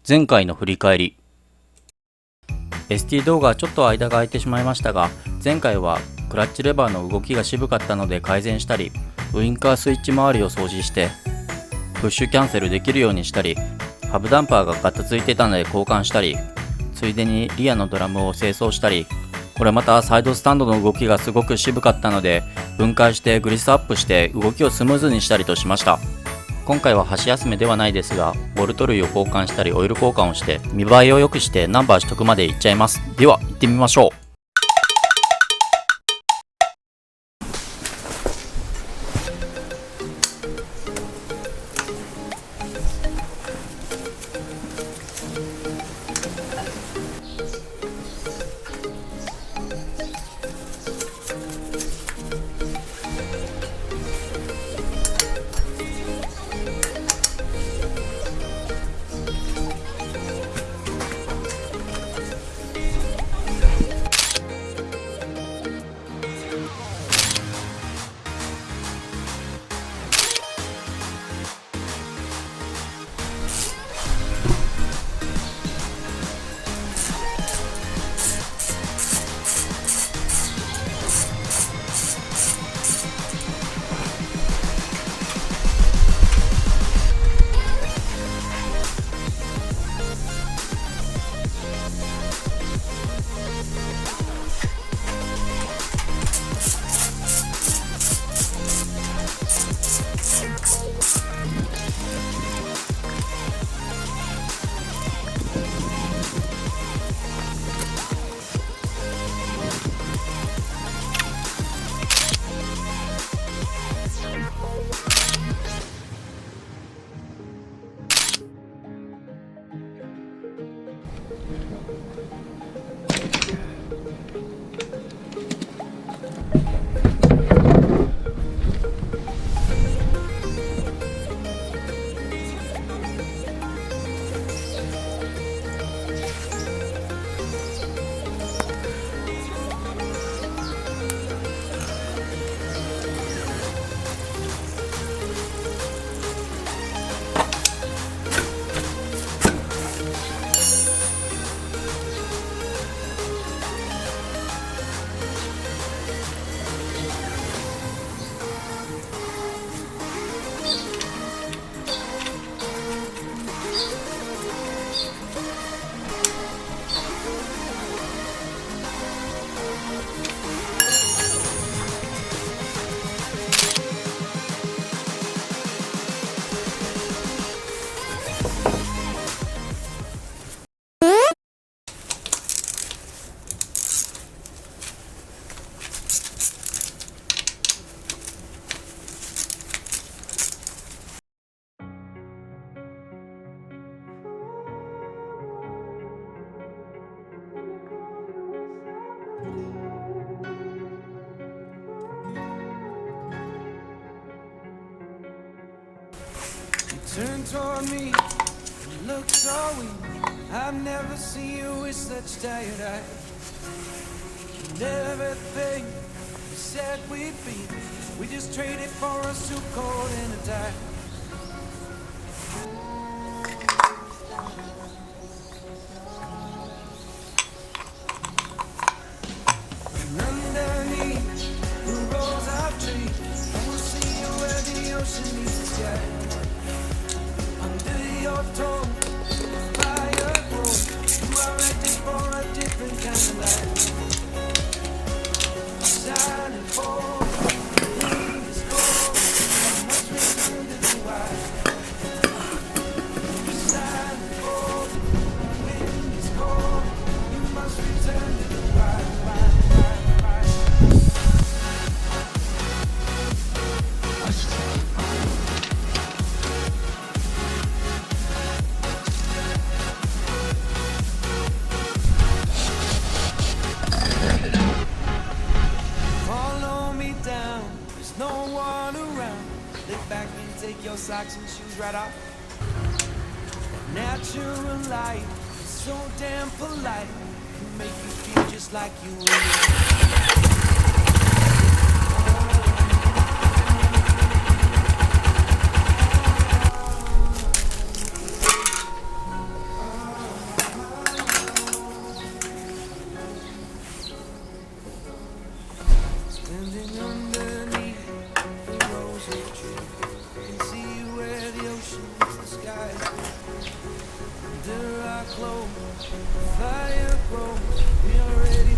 前回の振り返り。 ST 動画はちょっと間が空いてしまいましたが、前回はクラッチレバーの動きが渋かったので改善したり、ウインカースイッチ周りを掃除してプッシュキャンセルできるようにしたり、ハブダンパーがガタついてたので交換したり、ついでにリアのドラムを清掃したり、これまたサイドスタンドの動きがすごく渋かったので分解してグリスアップして動きをスムーズにしたりとしました。今回は箸休めではないですが、ボルト類を交換したりオイル交換をして見栄えを良くしてナンバー取得までいっちゃいます。では行ってみましょう。Turn toward me, you look so weak. I've never seen you with such tired eyes. And everything we said we'd be, we just traded for a suit coat and a tie. And underneath the rows of trees, I will see you where the ocean meets the sky. Your tone, fire glow. You are ready for a different kind of life. Shining forth, the wind is cold. I must return to the wild. Shining forth, the wind is cold. You must return to the wild. No one around. Lay back and take your socks and shoes right off. Natural light is so damn polite. Can make you feel just like you were. standing underneath the rosary tree. Can see where the ocean meets the sky. Under our glow, fire grows. We are ready